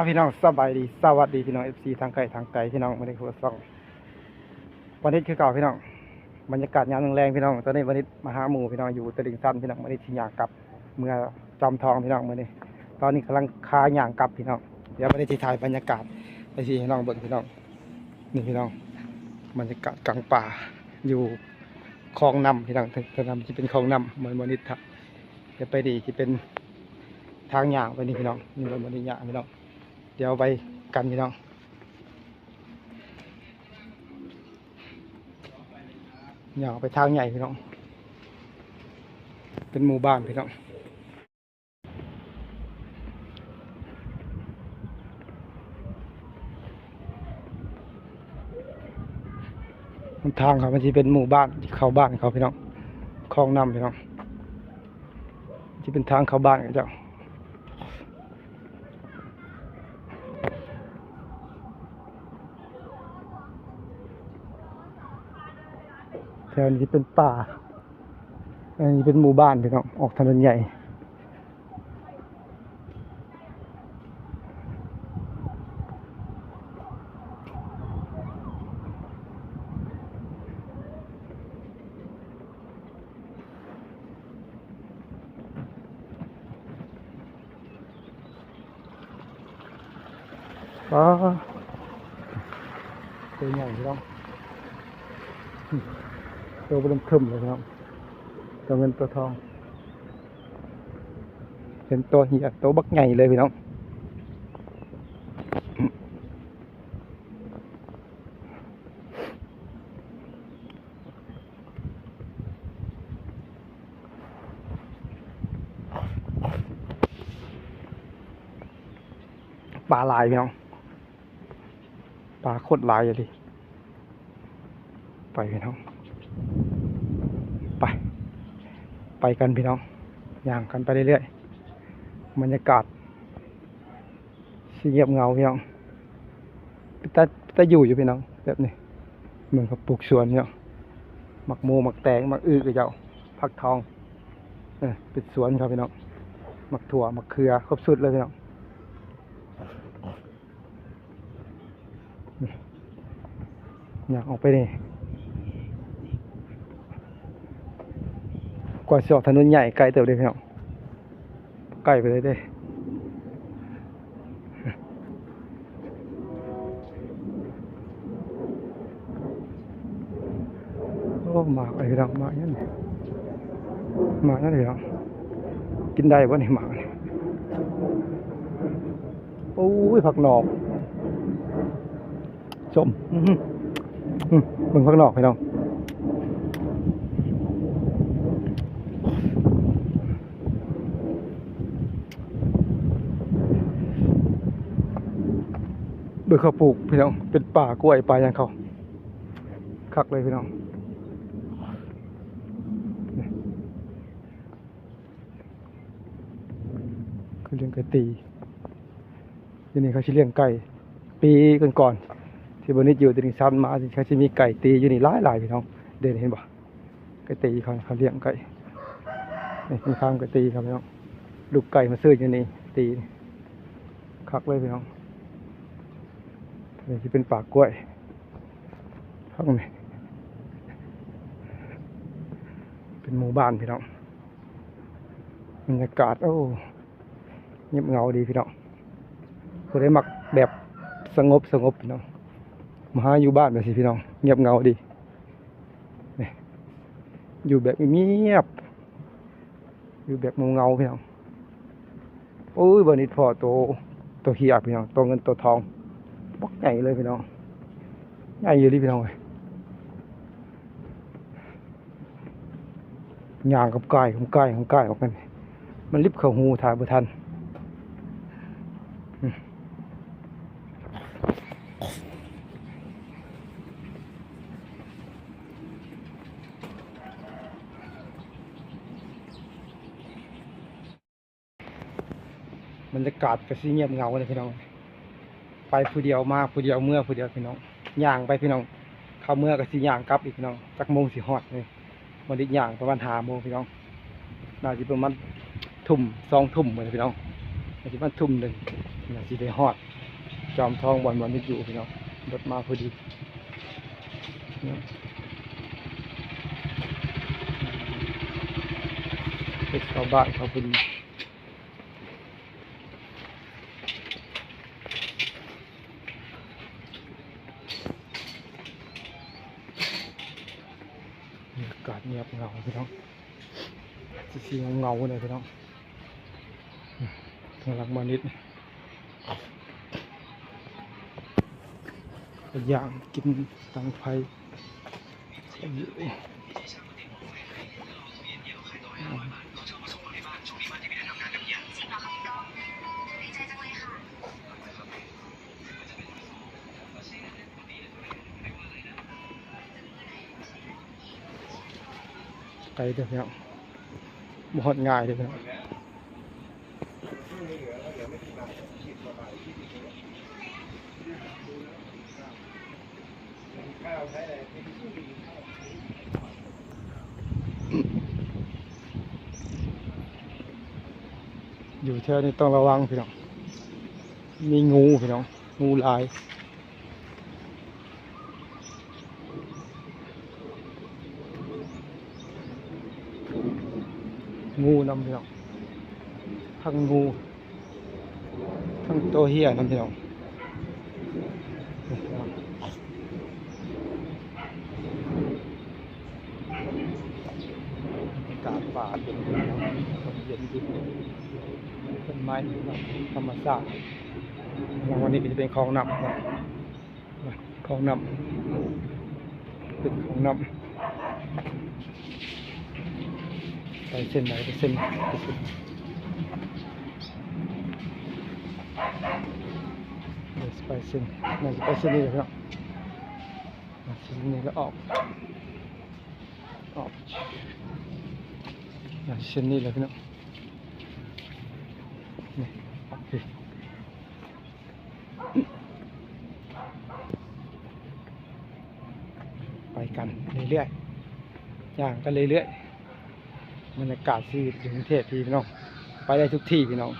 พี่น้องสบายดีสวัสดีพี่น้องFCทางไกลพี่น้องไม่ได้คุยซ่องวันนี้คือเก่าพี่น้องบรรยากาศยามแรงพี่น้องตอนนี้วันนี้มาหาหมู่พี่น้องอยู่ตลิ่งชันพี่น้องวันนี้ที่ย่างกลับเมื่อจอมทองพี่น้องมื่อนี้ตอนนี้กำลังค้าย่างกลับพี่น้องเดี๋ยววันนี้ที่ถ่ายบรรยากาศไปที่พี่น้องเบิ่งพี่น้องนี่พี่น้องบรรยากาศกลางป่าอยู่คลองน้ำพี่น้องทางน้ำที่เป็นคลองน้ำเหมือนวันนี้ทับจะไปดีที่เป็นทางย่างไปนี่พี่น้องนี่วันนี้ย่างพี่น้องเดี๋ยวไปกันพี่น้องอย่าไปทางใหญ่พี่น้องเป็นหมู่บ้านพี่น้องทางเขามันจะเป็นหมู่บ้านเข้าบ้านเขาพี่น้องคลองน้ำพี่น้องที่เป็นทางเข้าบ้านเขาเจ้าแถวนี้เป็นป่าอันนี้เป็นหมู่บ้านพี่น้องออกถนนใหญ่ตัวใหญ่พี่น้องตัวเริ่มขึ้นเลยพี่น้องตัวเงินตัวทองเป็นตัวเหี้ยตัวบักใหญ่เลยพี่น้องปลาลายพี่น้องปลาโคตรลายเลยไปพี่น้องไปกันพี่น้องย่างกันไปเรื่อยๆบรรยากาศเงียบเงาพี่น้องแต่อยู่พี่น้องแบบนี้เหมือนกับปลูกสวนเนี่ยหมักโมหมักแตงหมักอื้อกับเจ้าผักทองเป็นสวนครับพี่น้องหมักถั่วหมักเขือครบสุดเลยพี่น้องอยากออกไปนี่กว่าจะออกถนนใหญ่ไกลเติบเลยพี่น้องไกลไปเลยเด้โอ้หมากอะไรพี่น้องหมากนั่นหมากนั่นพี่น้องกินได้ป่ะนี่หมากโอ้ยผักหนอกชมมึงผักหนอกพี่น้องเบื่อเขาปลูกพี่น้องเป็นป่ากล้วยป่าอย่างเขาคักเลยพี่น้องคือเลี้ยงไก่ตีทีนี้เขาชื่อเลี้ยงไก่ปีก่อนที่บนนี้อยู่ติดซ้ำมาเขาจะมีไก่ตีอยู่นี่หลายพี่น้องเดินเห็นบ่ไก่ตีเขาเลี้ยงไก่นี่มีข้างไก่ตีครับพี่น้องลูกไก่มาซื้ออยู่นี่ตีคักเลยพี่น้องนี่ที่เป็นป่ากล้วยข้างนี้เป็นหมู่บ้านพี่น้องบรรยากาศโอ้เงียบเงาดีพี่น้องผู้ใดมักแบบสงบพี่น้องมาอยู่บ้านแบบสิพี่น้องเงียบเงาดีอยู่แบบเงียบอยู่แบบเงาพี่น้องโอ้ยวันนี้พอตัวเฮียพี่น้องตัวเงินตัวทองบักใหญ่เลยพี่น้องใหญ่อยู่ดิพี่น้องเลยย่างกับไก่ออกกันมันลิบเข้าหูถ่ายบ่ทันบรรยากาศก็สิเงียบเงาเลยพี่น้องไปผู้เดียวมาผู้เดียวเมื่อผู้เดียวพี่น้องย่างไปพี่น้องเข้าเมื่อก็สิย่างกลับอีกพี่น้องจักโมงสิฮอดเลยวันนี้ย่างประมาณ5 โมงพี่น้องน่าจะประมาณ2 ทุ่มเหมือนพี่น้องน่าจะประมาณ1 ทุ่ม น่าสิได้ฮอดจอมทองบ่อนบ่อยู่พี่น้องรถมาพอดีไปเข้าบ้านเขาพอดีอากาศเงียบเหงาพี่น้องสีเงาเลยพี่น้องทางหลังมานิดย่างกินตังไฟไกลเด้อพี่น้องบ่ฮอดง่ายเด้อพี่น้องอยู่แถวนี้ต้องระวังพี่น้องมีงูพี่น้องงูลายงูนำพี่น้องทั้งงูทั้งตัวเหี้ยนำพี่น้องอากาศป่าเย็นดีเย็นดีต้นไม้ธรรมชาติวันนี้จะเป็นคลองน้ำคลองน้ำเป็นคลองน้ำไปเส้นไหนไปเส้นไปเส้นไหนจะไปเส้นนี้เลยครับเส้นนี้แล้วออกเส้นนี้เลยพี่น้องนี่โอเคไปกันเรื่อยๆย่างกันเรื่อยๆบรรยากาศชีวิตอยู่กรุงเทพพี่น้องไปได้ทุกที่พี่น้อง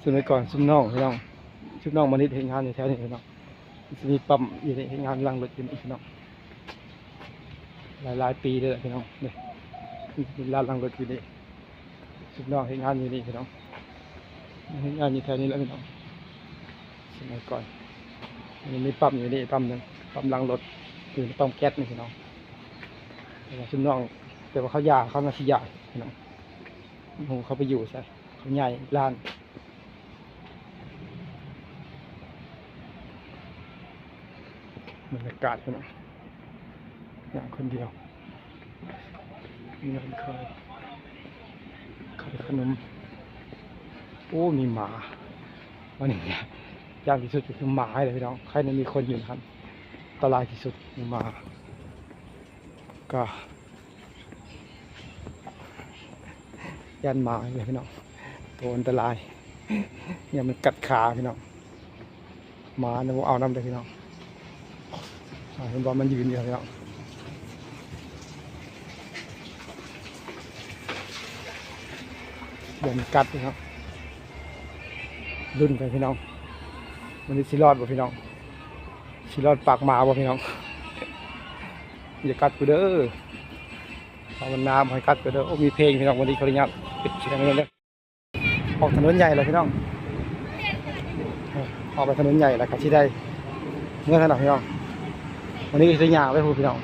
สุดไปก่อนซุ่มน้องพี่น้องซุ่มน้องมานิดเห็นงานอยู่แถวนี้พี่น้องมีปั๊มอยู่ในงานลังรถอยู่นี่พี่น้องหลายปีเลยพี่น้องนี่มีร้านลังรถอยู่นี่ซุ่มน้องเห็นงานอยู่นี่พี่น้องเห็นงานอยู่แถวนี้แล้วพี่น้องสมัยก่อนมีปั๊มอยู่นี่ปั๊มนึงปั๊มลังรถอยู่ในปั๊มแก๊สนี่พี่น้องซุ่มน้องแต่ว่าเขาหย่าเขามาสิหย่าพี่น้องเขาไปอยู่ใช่เขาใหญ่ร้านบรรยากาศพี่น้องอย่างคนเดียวมีน้ำเคยขนมโอ้มีหมาวันนี้ยากที่สุดคือหมาเลยพี่น้องใครนั้นมีคนอยู่นะครับอันตรายที่สุดมีหมาก็ยันหมาเลยพี่น้องตัวอันตรายเนี่ยมันกัดขาพี่น้องหมาเนี่ยเอาน้ำเลยพี่น้องเห็นบอลมันยืนอยู่พี่น้องเดินกัดพี่น้องรุ่นกันพี่น้องมันจะสิรอดบ่พี่น้องสิรอดปากหมาบ่พี่น้องอย่ากัดกูเด้อเอามันน้ำให้กัดกูเด้อโอ้มีเพลงพี่น้องวันนี้ขออนุญาตปิดเสียงเลยออกถนนใหญ่เลยพี่น้องออกไปถนนใหญ่แล้วก็ที่ได้เมื่อถนนพี่น้องวันนี้ก็จะยาวไปพูดพี่น้อง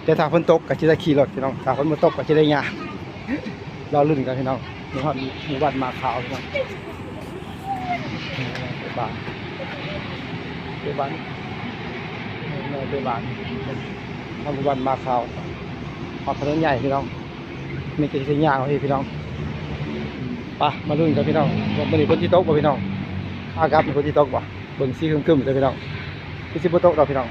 แต่ถ้าฝนตกก็จะได้ขี่รถพี่น้องถ้าฝนไม่ตกก็จะได้ยาวรอรุ่นกันพี่น้องนี่ฮอดหมู่บ้านมาขาวพี่น้องบ้านหมู่บ้านหมู่บ้านมาขาวออกถนนใหญ่พี่น้องนี่ก็จะยาวพี่น้องไปมารุ่นกันพี่น้องวันนี้ฝนที่ตกบ่พี่น้องอากาศเป็นฝนที่ตกบ่เบิ่งสีครึ้มๆเลยพี่น้องที่สิบ่ตกดอกพี่น้อง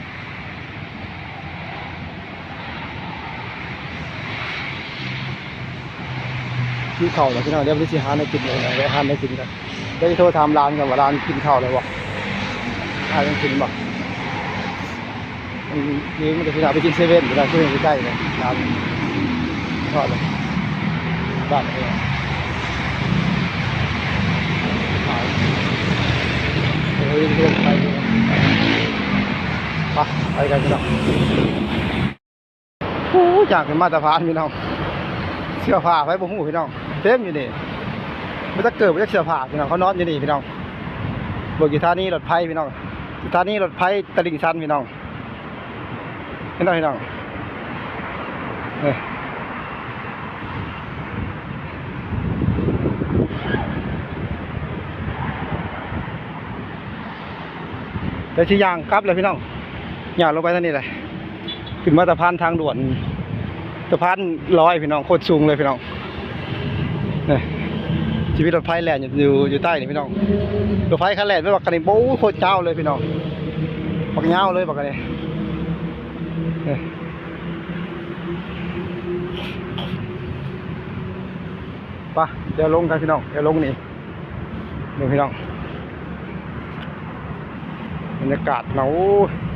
ที่เข่าเลยพี่น้องเดี๋ยววันนี้สิหาในกินเลยนะหาในกินกันได้โทรถามร้านกันว่าร้านกินข้าวเลยวะหาในกินบ่ นี่มันจะพี่น้องไปกินเซเว่นพี่น้องช่วยใกล้ๆเลยร้านทอดเลยบ้านเลยเฮ้ยเดินไปกันพี่น้องโอ้อยากเป็นมาตรฐานพี่น้องเสื้อผ้าไว้บ่หูพี่น้องเต็มอยู่นี่ไม่ต้องเกิดไม่ต้องเสื้อผ้าพี่น้องเขานอนอยู่นี่พี่น้องเบิกอยู่ท่านี้รถไฟพี่น้องอยู่ท่านี้รถไฟตลิ่งชันพี่น้องพี่น้องแต่ชี้ยางกลับเลยพี่น้องย่างลงไปท่านี้เลยขึ้นมาสะพานทางด่วนสะพานลอยพี่น้องโคตรสูงเลยพี่น้องเนี่ยชีวิตรถไฟแล่นอยู่ใต้นี่พี่น้องรถไฟคันแล่นไม่บอกกันนี่โอ้โคตรเจ้าเลยพี่น้องบักเงาเลยบอกกันนี่ป่ะเดี๋ยวลงกันพี่น้องเดี๋ยวลงนี่ดูพี่น้องบรรยากาศหนาว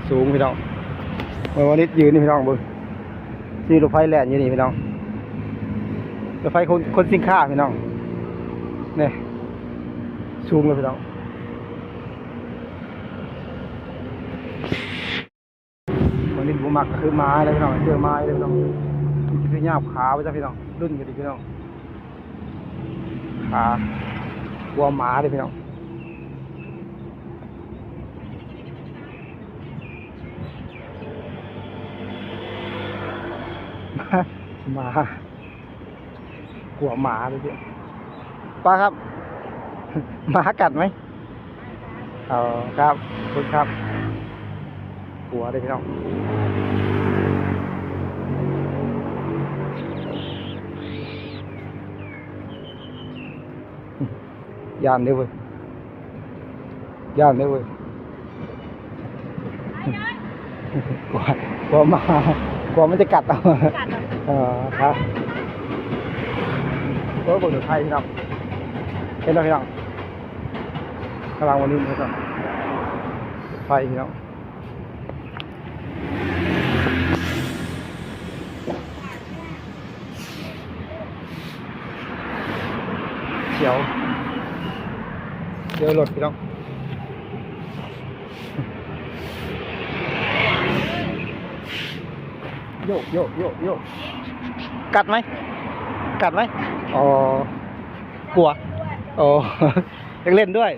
สูงพี่น้องเมื่อวันนี้ยืนนี่พี่น้องบึงนี่รถไฟแล่นอยู่นี่พี่น้องรถไฟคนสิงค้าพี่น้องเนี่ยสูงเลยพี่น้องวันนี้บุมักก็คือไม้เลยพี่น้องเจอไม้เลยพี่น้องคือยาบขาไปจ้ะพี่น้องรุ่นกันดิพี่น้องขาวัวหมาเลยพี่น้องหมากลัวหมาเลยพี่ป้าครับหมากัดไหมครับคุณครับกลัวเลยพี่น้องย่านด้วยเว้ยย่านด้วยเว้ยกลัวหมากลัวมันจะกัดเอาครับก็บนรถไฟพี่น้องเห็นไหมพี่น้องกำลังวันนี้พี่น้องไฟพี่น้องเขียวรถพี่น้องโยกกัดไหมอ๋อกลัวอ๋อยังเล่นด้วย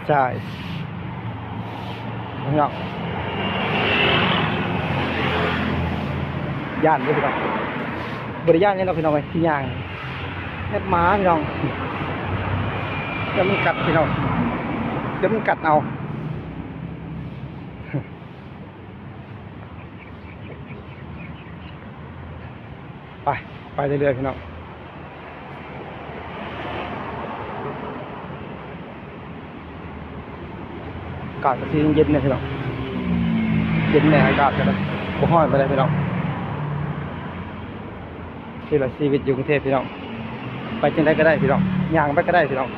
ใช่พี่น้องย่านด้วยพี่น้องบริย่านนี่เราพี่น้องไปที่ย่างแอบม้าพี่น้องจะมันกัดพี่น้องจะมันกัดเอาไปเรื่อยๆพี่น้องอากาศก็ทีเย็นเนี่ยพี่น้องเย็นแน่อากาศกันเลยบ่ห้อยไปเลยพี่น้องที่เราชีวิตอยู่กรุงเทพพี่น้องไปจังไดก็ได้พี่น้องย่างไปก็ได้พี่น้อง